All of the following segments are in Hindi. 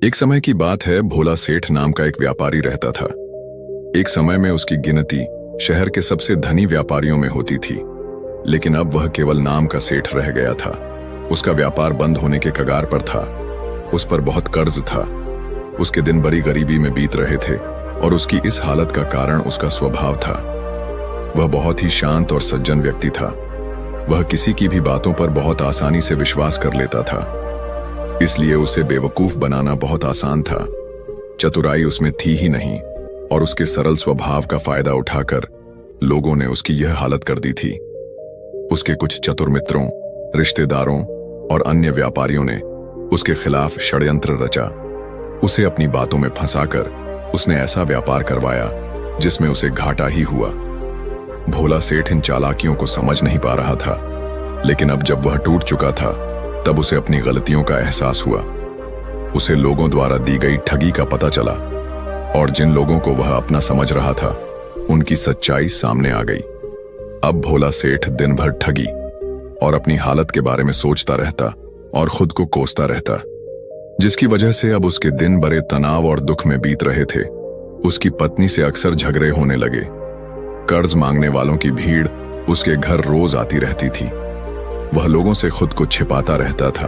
एक समय की बात है, भोला सेठ नाम का एक व्यापारी रहता था। एक समय में उसकी गिनती शहर के सबसे धनी व्यापारियों में होती थी, लेकिन अब वह केवल नाम का सेठ रह गया था। उसका व्यापार बंद होने के कगार पर था। उस पर बहुत कर्ज था। उसके दिन बड़ी गरीबी में बीत रहे थे और उसकी इस हालत का कारण उसका स्वभाव था। वह बहुत ही शांत और सज्जन व्यक्ति था। वह किसी की भी बातों पर बहुत आसानी से विश्वास कर लेता था, इसलिए उसे बेवकूफ बनाना बहुत आसान था। चतुराई उसमें थी ही नहीं और उसके सरल स्वभाव का फायदा उठाकर लोगों ने उसकी यह हालत कर दी थी। उसके कुछ चतुर मित्रों, रिश्तेदारों और अन्य व्यापारियों ने उसके खिलाफ षड्यंत्र रचा। उसे अपनी बातों में फंसाकर उसने ऐसा व्यापार करवाया जिसमें उसे घाटा ही हुआ। भोला सेठ इन चालाकियों को समझ नहीं पा रहा था, लेकिन अब जब वह टूट चुका था तब उसे अपनी गलतियों का एहसास हुआ। उसे लोगों द्वारा दी गई ठगी का पता चला और जिन लोगों को वह अपना समझ रहा था उनकी सच्चाई सामने आ गई। अब भोला सेठ दिन भर ठगी और अपनी हालत के बारे में सोचता रहता और खुद को कोसता रहता, जिसकी वजह से अब उसके दिन बड़े तनाव और दुख में बीत रहे थे। उसकी पत्नी से अक्सर झगड़े होने लगे। कर्ज मांगने वालों की भीड़ उसके घर रोज आती रहती थी। वह लोगों से खुद को छिपाता रहता था।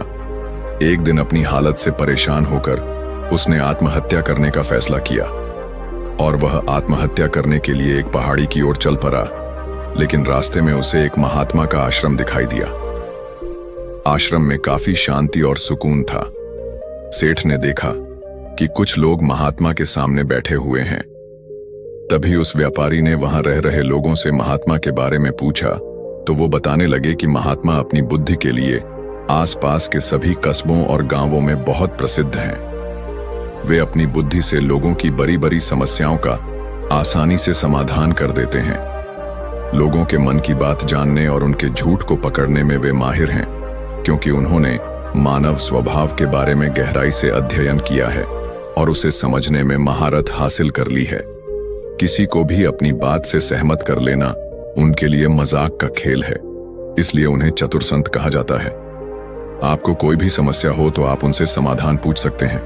एक दिन अपनी हालत से परेशान होकर उसने आत्महत्या करने का फैसला किया और वह आत्महत्या करने के लिए एक पहाड़ी की ओर चल पड़ा। लेकिन रास्ते में उसे एक महात्मा का आश्रम दिखाई दिया। आश्रम में काफी शांति और सुकून था। सेठ ने देखा कि कुछ लोग महात्मा के सामने बैठे हुए हैं। तभी उस व्यापारी ने वहां रह रहे लोगों से महात्मा के बारे में पूछा, तो वो बताने लगे कि महात्मा अपनी बुद्धि के लिए आसपास के सभी कस्बों और गांवों में बहुत प्रसिद्ध हैं। वे अपनी बुद्धि से लोगों की बड़ी बड़ी समस्याओं का आसानी से समाधान कर देते हैं। लोगों के मन की बात जानने और उनके झूठ को पकड़ने में वे माहिर हैं, क्योंकि उन्होंने मानव स्वभाव के बारे में गहराई से अध्ययन किया है और उसे समझने में महारत हासिल कर ली है। किसी को भी अपनी बात से सहमत कर लेना उनके लिए मजाक का खेल है, इसलिए उन्हें चतुर संत कहा जाता है। आपको कोई भी समस्या हो तो आप उनसे समाधान पूछ सकते हैं।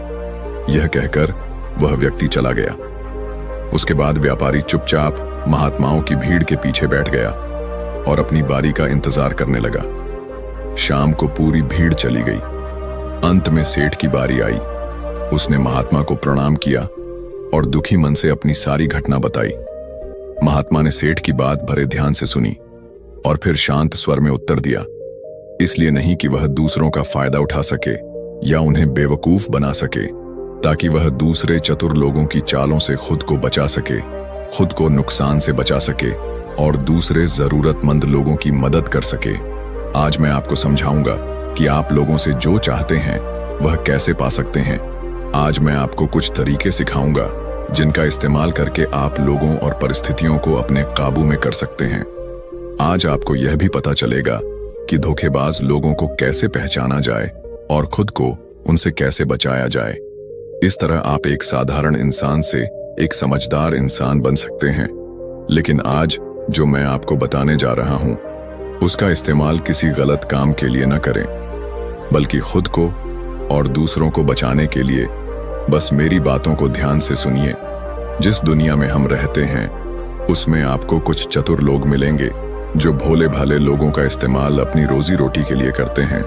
यह कहकर वह व्यक्ति चला गया। उसके बाद व्यापारी चुपचाप महात्माओं की भीड़ के पीछे बैठ गया और अपनी बारी का इंतजार करने लगा। शाम को पूरी भीड़ चली गई। अंत में सेठ की बारी आई। उसने महात्मा को प्रणाम किया और दुखी मन से अपनी सारी घटना बताई। महात्मा ने सेठ की बात भरे ध्यान से सुनी और फिर शांत स्वर में उत्तर दिया, इसलिए नहीं कि वह दूसरों का फायदा उठा सके या उन्हें बेवकूफ बना सके, ताकि वह दूसरे चतुर लोगों की चालों से खुद को बचा सके, खुद को नुकसान से बचा सके और दूसरे जरूरतमंद लोगों की मदद कर सके। आज मैं आपको समझाऊंगा कि आप लोगों से जो चाहते हैं वह कैसे पा सकते हैं। आज मैं आपको कुछ तरीके सिखाऊंगा जिनका इस्तेमाल करके आप लोगों और परिस्थितियों को अपने काबू में कर सकते हैं। आज आपको यह भी पता चलेगा कि धोखेबाज लोगों को कैसे पहचाना जाए और खुद को उनसे कैसे बचाया जाए। इस तरह आप एक साधारण इंसान से एक समझदार इंसान बन सकते हैं। लेकिन आज जो मैं आपको बताने जा रहा हूं, उसका इस्तेमाल किसी गलत काम के लिए न करें, बल्कि खुद को और दूसरों को बचाने के लिए बस मेरी बातों को ध्यान से सुनिए। जिस दुनिया में हम रहते हैं उसमें आपको कुछ चतुर लोग मिलेंगे जो भोले भाले लोगों का इस्तेमाल अपनी रोजी रोटी के लिए करते हैं।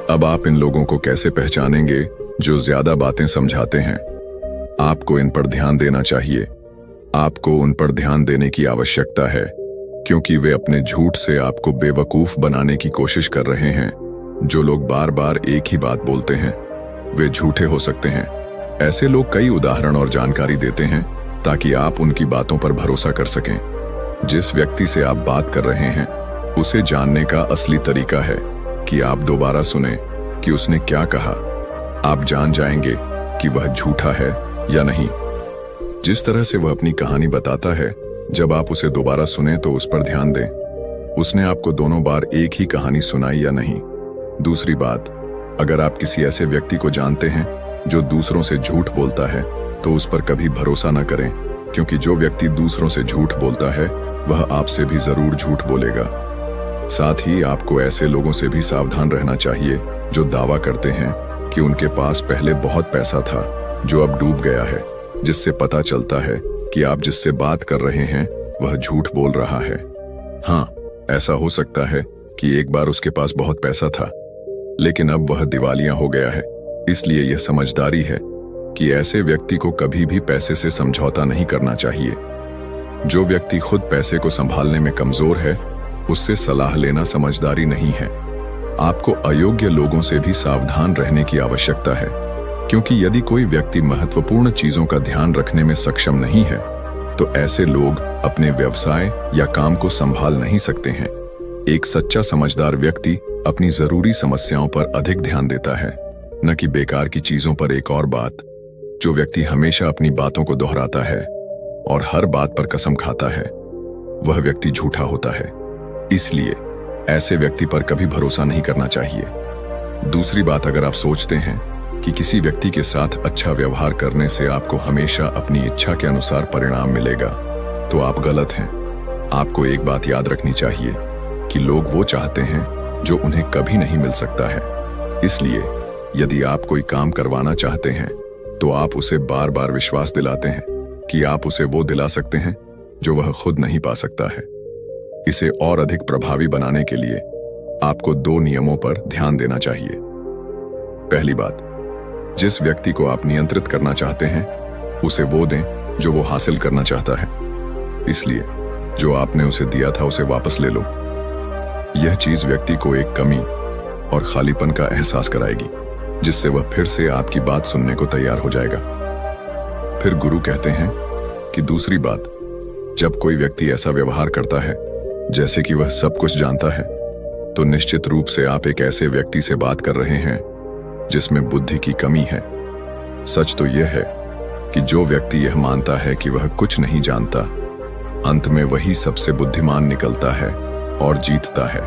अब आप इन लोगों को कैसे पहचानेंगे जो ज्यादा बातें समझाते हैं? आपको इन पर ध्यान देना चाहिए। आपको उन पर ध्यान देने की आवश्यकता है, क्योंकि वे अपने झूठ से आपको बेवकूफ बनाने की कोशिश कर रहे हैं। जो लोग बार बार एक ही बात बोलते हैं वे झूठे हो सकते हैं। ऐसे लोग कई उदाहरण और जानकारी देते हैं ताकि आप उनकी बातों पर भरोसा कर सकें। जिस व्यक्ति से आप बात कर रहे हैं उसे जानने का असली तरीका है कि आप दोबारा सुने कि उसने क्या कहा। आप जान जाएंगे कि वह झूठा है या नहीं। जिस तरह से वह अपनी कहानी बताता है, जब आप उसे दोबारा सुने तो उस पर ध्यान दें। उसने आपको दोनों बार एक ही कहानी सुनाई या नहीं। दूसरी बात, अगर आप किसी ऐसे व्यक्ति को जानते हैं जो दूसरों से झूठ बोलता है तो उस पर कभी भरोसा न करें, क्योंकि जो व्यक्ति दूसरों से झूठ बोलता है वह आपसे भी जरूर झूठ बोलेगा। साथ ही आपको ऐसे लोगों से भी सावधान रहना चाहिए जो दावा करते हैं कि उनके पास पहले बहुत पैसा था जो अब डूब गया है, जिससे पता चलता है कि आप जिससे बात कर रहे हैं वह झूठ बोल रहा है। हाँ, ऐसा हो सकता है कि एक बार उसके पास बहुत पैसा था, लेकिन अब वह दिवालिया हो गया है। इसलिए यह समझदारी है कि ऐसे व्यक्ति को कभी भी पैसे से समझौता नहीं करना चाहिए। जो व्यक्ति खुद पैसे को संभालने में कमजोर है, उससे सलाह लेना समझदारी नहीं है। आपको अयोग्य लोगों से भी सावधान रहने की आवश्यकता है, क्योंकि यदि कोई व्यक्ति महत्वपूर्ण चीजों का ध्यान रखने में सक्षम नहीं है, तो ऐसे लोग अपने व्यवसाय या काम को संभाल नहीं सकते हैं। एक सच्चा समझदार व्यक्ति अपनी जरूरी समस्याओं पर अधिक ध्यान देता है, न कि बेकार की चीजों पर। एक और बात, जो व्यक्ति हमेशा अपनी बातों को दोहराता है और हर बात पर कसम खाता है, वह व्यक्ति झूठा होता है। इसलिए ऐसे व्यक्ति पर कभी भरोसा नहीं करना चाहिए। दूसरी बात, अगर आप सोचते हैं कि किसी व्यक्ति के साथ अच्छा व्यवहार करने से आपको हमेशा अपनी इच्छा के अनुसार परिणाम मिलेगा, तो आप गलत हैं। आपको एक बात याद रखनी चाहिए कि लोग वो चाहते हैं जो उन्हें कभी नहीं मिल सकता है। इसलिए यदि आप कोई काम करवाना चाहते हैं, तो आप उसे बार बार विश्वास दिलाते हैं कि आप उसे वो दिला सकते हैं जो वह खुद नहीं पा सकता है। इसे और अधिक प्रभावी बनाने के लिए आपको 2 नियमों पर ध्यान देना चाहिए। पहली बात, जिस व्यक्ति को आप नियंत्रित करना चाहते हैं, उसे वो दें जो वो हासिल करना चाहता है। इसलिए जो आपने उसे दिया था उसे वापस ले लो। यह चीज व्यक्ति को एक कमी और खालीपन का एहसास कराएगी, जिससे वह फिर से आपकी बात सुनने को तैयार हो जाएगा। फिर गुरु कहते हैं कि दूसरी बात, जब कोई व्यक्ति ऐसा व्यवहार करता है जैसे कि वह सब कुछ जानता है, तो निश्चित रूप से आप एक ऐसे व्यक्ति से बात कर रहे हैं जिसमें बुद्धि की कमी है। सच तो यह है कि जो व्यक्ति यह मानता है कि वह कुछ नहीं जानता, अंत में वही सबसे बुद्धिमान निकलता है और जीतता है।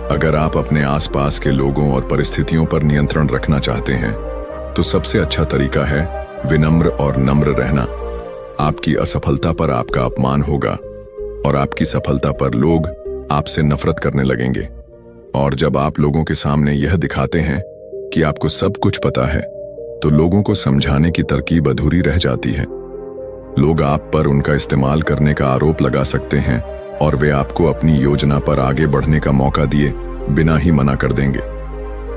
अगर आप अपने आसपास के लोगों और परिस्थितियों पर नियंत्रण रखना चाहते हैं, तो सबसे अच्छा तरीका है विनम्र और नम्र रहना। आपकी असफलता पर आपका अपमान होगा और आपकी सफलता पर लोग आपसे नफरत करने लगेंगे। और जब आप लोगों के सामने यह दिखाते हैं कि आपको सब कुछ पता है, तो लोगों को समझाने की तरकीब अधूरी रह जाती है। लोग आप पर उनका इस्तेमाल करने का आरोप लगा सकते हैं और वे आपको अपनी योजना पर आगे बढ़ने का मौका दिए बिना ही मना कर देंगे।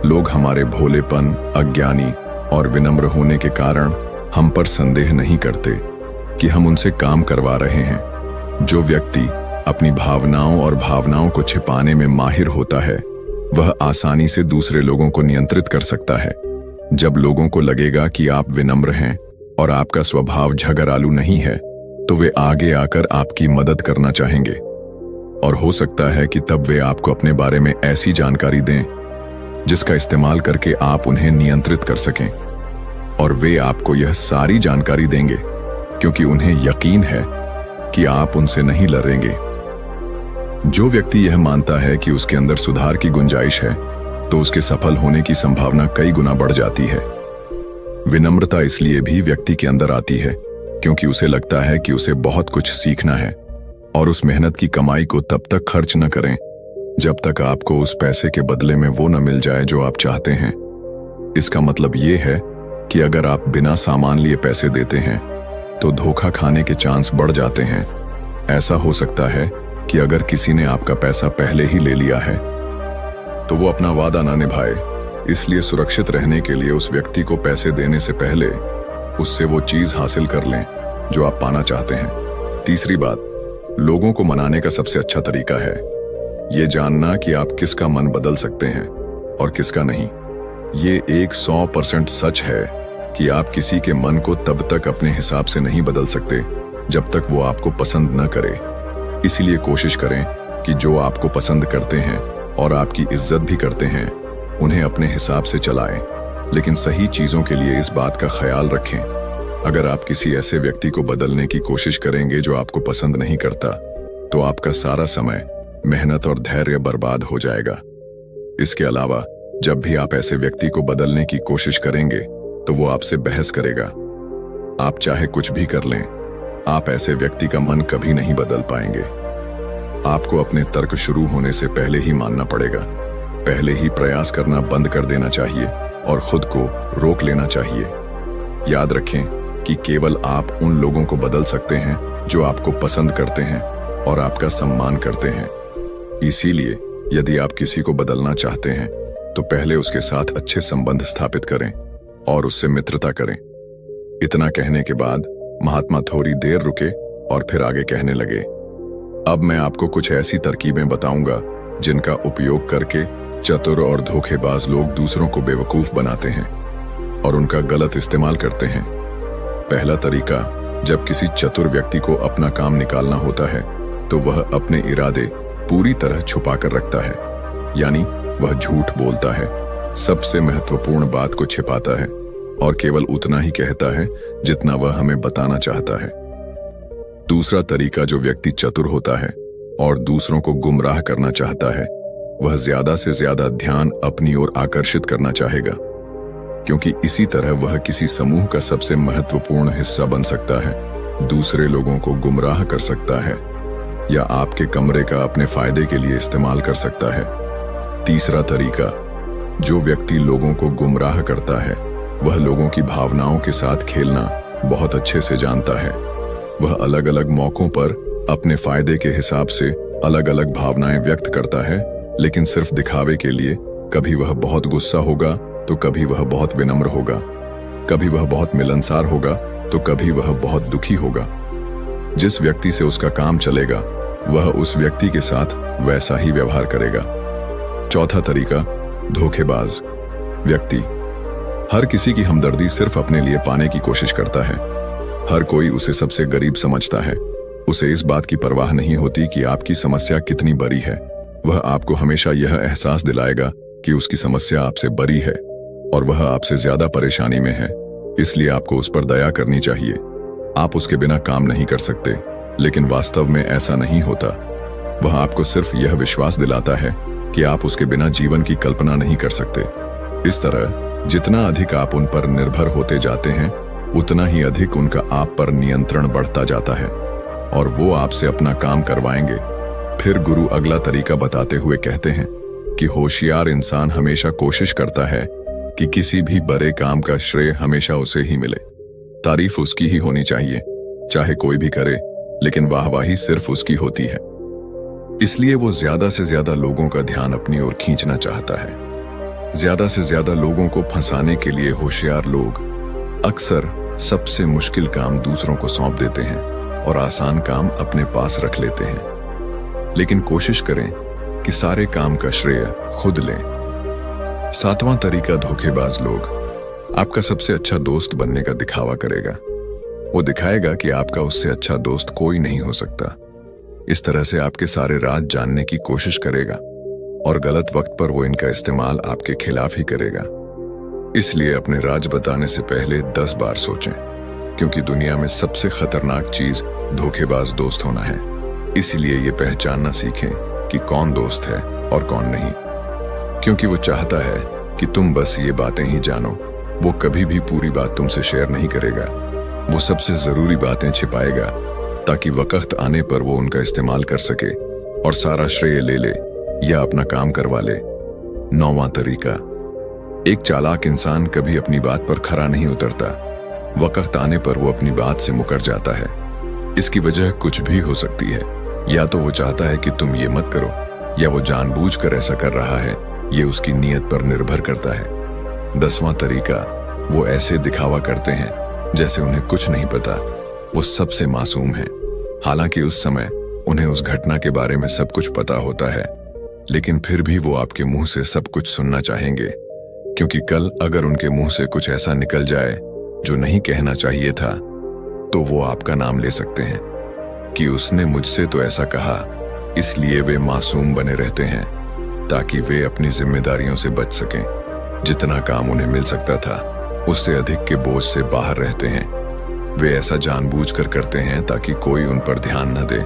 लोग हमारे भोलेपन, अज्ञानी और विनम्र होने के कारण हम पर संदेह नहीं करते कि हम उनसे काम करवा रहे हैं। जो व्यक्ति अपनी भावनाओं को छिपाने में माहिर होता है, वह आसानी से दूसरे लोगों को नियंत्रित कर सकता है। जब लोगों को लगेगा कि आप विनम्र हैं और आपका स्वभाव झगड़ालू नहीं है, तो वे आगे आकर आपकी मदद करना चाहेंगे। और हो सकता है कि तब वे आपको अपने बारे में ऐसी जानकारी दें जिसका इस्तेमाल करके आप उन्हें नियंत्रित कर सकें। और वे आपको यह सारी जानकारी देंगे क्योंकि उन्हें यकीन है कि आप उनसे नहीं लड़ेंगे। जो व्यक्ति यह मानता है कि उसके अंदर सुधार की गुंजाइश है, तो उसके सफल होने की संभावना कई गुना बढ़ जाती है। विनम्रता इसलिए भी व्यक्ति के अंदर आती है क्योंकि उसे लगता है कि उसे बहुत कुछ सीखना है, और उस मेहनत की कमाई को तब तक खर्च न करें जब तक आपको उस पैसे के बदले में वो न मिल जाए जो आप चाहते हैं। इसका मतलब ये है कि अगर आप बिना सामान लिए पैसे देते हैं, तो धोखा खाने के चांस बढ़ जाते हैं। ऐसा हो सकता है कि अगर किसी ने आपका पैसा पहले ही ले लिया है, तो वो अपना वादा ना निभाए। इसलिए सुरक्षित रहने के लिए उस व्यक्ति को पैसे देने से पहले उससे वो चीज हासिल कर लें जो आप पाना चाहते हैं। तीसरी बात, लोगों को मनाने का सबसे अच्छा तरीका है ये जानना कि आप किसका मन बदल सकते हैं और किसका नहीं। ये 100% सच है कि आप किसी के मन को तब तक अपने हिसाब से नहीं बदल सकते जब तक वो आपको पसंद न करे। इसीलिए कोशिश करें कि जो आपको पसंद करते हैं और आपकी इज्जत भी करते हैं, उन्हें अपने हिसाब से चलाएं। लेकिन सही चीजों के लिए इस बात का ख्याल रखें। अगर आप किसी ऐसे व्यक्ति को बदलने की कोशिश करेंगे जो आपको पसंद नहीं करता, तो आपका सारा समय, मेहनत और धैर्य बर्बाद हो जाएगा। इसके अलावा जब भी आप ऐसे व्यक्ति को बदलने की कोशिश करेंगे, तो वो आपसे बहस करेगा। आप चाहे कुछ भी कर लें, आप ऐसे व्यक्ति का मन कभी नहीं बदल पाएंगे। आपको अपने तर्क शुरू होने से पहले ही मानना पड़ेगा। पहले ही प्रयास करना बंद कर देना चाहिए और खुद को रोक लेना चाहिए। याद रखें कि केवल आप उन लोगों को बदल सकते हैं जो आपको पसंद करते हैं और आपका सम्मान करते हैं। इसीलिए यदि आप किसी को बदलना चाहते हैं तो पहले उसके साथ अच्छे संबंध स्थापित करें और उससे मित्रता करें। इतना कहने के बाद महात्मा थोड़ी देर रुके और फिर आगे कहने लगे, अब मैं आपको कुछ ऐसी तरकीबें बताऊंगा जिनका उपयोग करके चतुर और धोखेबाज लोग दूसरों को बेवकूफ बनाते हैं और उनका गलत इस्तेमाल करते हैं। पहला तरीका, जब किसी चतुर व्यक्ति को अपना काम निकालना होता है तो वह अपने इरादे पूरी तरह छुपा कर रखता है, यानी वह झूठ बोलता है, सबसे महत्वपूर्ण बात को छिपाता है और केवल उतना ही कहता है जितना वह हमें बताना चाहता है। दूसरा तरीका, जो व्यक्ति चतुर होता है और दूसरों को गुमराह करना चाहता है, वह ज्यादा से ज्यादा ध्यान अपनी ओर आकर्षित करना चाहेगा, क्योंकि इसी तरह वह किसी समूह का सबसे महत्वपूर्ण हिस्सा बन सकता है, दूसरे लोगों को गुमराह कर सकता है या आपके कमरे का अपने फायदे के लिए इस्तेमाल कर सकता है। तीसरा तरीका, जो व्यक्ति लोगों को गुमराह करता है वह लोगों की भावनाओं के साथ खेलना बहुत अच्छे से जानता है। वह अलग अलग मौकों पर अपने फायदे के हिसाब से अलग अलग भावनाएं व्यक्त करता है, लेकिन सिर्फ दिखावे के लिए। कभी वह बहुत गुस्सा होगा तो कभी वह बहुत विनम्र होगा, कभी वह बहुत मिलनसार होगा तो कभी वह बहुत दुखी होगा। जिस व्यक्ति से उसका काम चलेगा वह उस व्यक्ति के साथ वैसा ही व्यवहार करेगा। चौथा तरीका, धोखेबाज व्यक्ति हर किसी की हमदर्दी सिर्फ अपने लिए पाने की कोशिश करता है। हर कोई उसे सबसे गरीब समझता है। उसे इस बात की परवाह नहीं होती कि आपकी समस्या कितनी बड़ी है। वह आपको हमेशा यह एहसास दिलाएगा कि उसकी समस्या आपसे बड़ी है और वह आपसे ज्यादा परेशानी में है, इसलिए आपको उस पर दया करनी चाहिए। आप उसके बिना काम नहीं कर सकते, लेकिन वास्तव में ऐसा नहीं होता। वह आपको सिर्फ यह विश्वास दिलाता है कि आप उसके बिना जीवन की कल्पना नहीं कर सकते। इस तरह जितना अधिक आप उन पर निर्भर होते जाते हैं उतना ही अधिक उनका आप पर नियंत्रण बढ़ता जाता है और वो आपसे अपना काम करवाएंगे। फिर गुरु अगला तरीका बताते हुए कहते हैं कि होशियार इंसान हमेशा कोशिश करता है कि किसी भी बड़े काम का श्रेय हमेशा उसे ही मिले। तारीफ उसकी ही होनी चाहिए, चाहे कोई भी करे, लेकिन वाहवाही सिर्फ उसकी होती है। इसलिए वो ज्यादा से ज्यादा लोगों का ध्यान अपनी ओर खींचना चाहता है। ज्यादा से ज्यादा लोगों को फंसाने के लिए होशियार लोग अक्सर सबसे मुश्किल काम दूसरों को सौंप देते हैं और आसान काम अपने पास रख लेते हैं, लेकिन कोशिश करें कि सारे काम का श्रेय खुद लें। सातवां तरीका, धोखेबाज लोग आपका सबसे अच्छा दोस्त बनने का दिखावा करेगा। वो दिखाएगा कि आपका उससे अच्छा दोस्त कोई नहीं हो सकता। इस तरह से आपके सारे राज जानने की कोशिश करेगा और गलत वक्त पर वो इनका इस्तेमाल आपके खिलाफ ही करेगा। इसलिए अपने राज बताने से पहले 10 बार सोचें, क्योंकि दुनिया में सबसे खतरनाक चीज धोखेबाज दोस्त होना है। इसलिए ये पहचानना सीखें कि कौन दोस्त है और कौन नहीं, क्योंकि वो चाहता है कि तुम बस ये बातें ही जानो। वो कभी भी पूरी बात तुमसे शेयर नहीं करेगा। वो सबसे जरूरी बातें छिपाएगा ताकि वक्त आने पर वो उनका इस्तेमाल कर सके और सारा श्रेय ले ले या अपना काम करवा ले। 9वां तरीका, एक चालाक इंसान कभी अपनी बात पर खरा नहीं उतरता। वक्त आने पर वो अपनी बात से मुकर जाता है। इसकी वजह कुछ भी हो सकती है। या तो वो चाहता है कि तुम ये मत करो, या वो जानबूझकर ऐसा कर रहा है। ये उसकी नीयत पर निर्भर करता है। 10वां तरीका, वो ऐसे दिखावा करते हैं जैसे उन्हें कुछ नहीं पता। वो सबसे मासूम है, हालांकि उस समय उन्हें उस घटना के बारे में सब कुछ पता होता है, लेकिन फिर भी वो आपके मुंह से सब कुछ सुनना चाहेंगे, क्योंकि कल अगर उनके मुंह से कुछ ऐसा निकल जाए जो नहीं कहना चाहिए था तो वो आपका नाम ले सकते हैं कि उसने मुझसे तो ऐसा कहा। इसलिए वे मासूम बने रहते हैं ताकि वे अपनी जिम्मेदारियों से बच सकें। जितना काम उन्हें मिल सकता था उससे अधिक के बोझ से बाहर रहते हैं। वे ऐसा जानबूझकर करते हैं ताकि कोई उन पर ध्यान न दे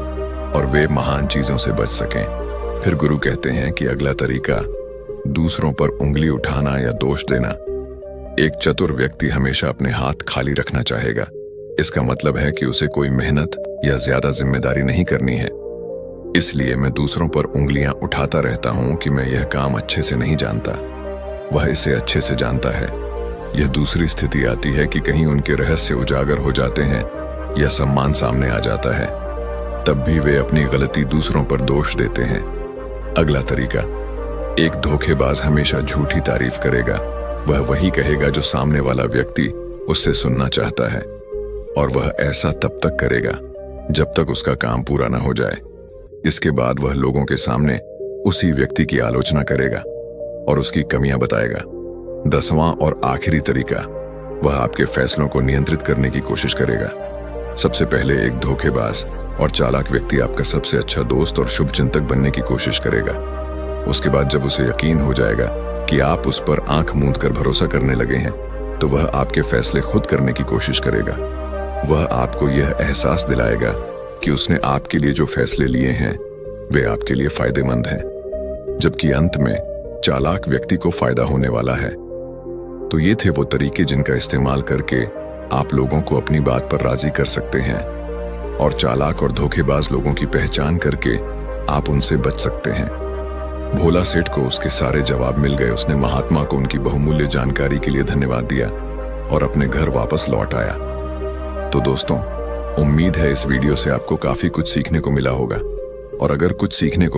और वे महान चीजों से बच सकें। फिर गुरु कहते हैं कि अगला तरीका, दूसरों पर उंगली उठाना या दोष देना। एक चतुर व्यक्ति हमेशा अपने हाथ खाली रखना चाहेगा। इसका मतलब है कि उसे कोई मेहनत या ज्यादा जिम्मेदारी नहीं करनी है। इसलिए मैं दूसरों पर उंगलियां उठाता रहता हूं कि मैं यह काम अच्छे से नहीं जानता। वह इसे अच्छे से जानता है। यह दूसरी स्थिति आती है कि कहीं उनके रहस्य उजागर हो जाते हैं या सम्मान सामने आ जाता है, तब भी वे अपनी गलती दूसरों पर दोष देते हैं। अगला तरीका, एक धोखेबाज हमेशा झूठी तारीफ करेगा। वह वही कहेगा जो सामने वाला व्यक्ति उससे सुनना चाहता है, और वह ऐसा तब तक करेगा जब तक उसका काम पूरा ना हो जाए। इसके बाद वह लोगों के सामने उसी व्यक्ति की आलोचना करेगा और उसकी कमियां बताएगा। 10वां और आखिरी तरीका, वह आपके फैसलों को नियंत्रित करने की कोशिश करेगा। सबसे पहले एक धोखेबाज और चालाक व्यक्ति आपका सबसे अच्छा दोस्त और शुभचिंतक बनने की कोशिश करेगा। उसके बाद जब उसे यकीन हो जाएगा कि आप उस पर आंख मूंद कर भरोसा करने लगे हैं, तो वह आपके फैसले खुद करने की कोशिश करेगा। वह आपको यह एहसास दिलाएगा कि उसने आपके लिए जो फैसले लिए हैं वे आपके लिए फायदेमंद हैं, जबकि अंत में चालाक व्यक्ति को फायदा होने वाला है। तो ये थे वो तरीके जिनका इस्तेमाल करके आप लोगों को अपनी बात पर राजी कर सकते हैं, और चालाक और धोखेबाज लोगों की पहचान करके आप उनसे बच सकते हैं। भोला सेठ को उसके सारे जवाब मिल गए। उसने महात्मा को उनकी बहुमूल्य जानकारी के लिए धन्यवाद दिया और अपने घर वापस लौट आया। तो दोस्तों, उम्मीद है इस वीडियो से आपको काफी कुछ सीखने को मिला होगा, और अगर कुछ सीखने को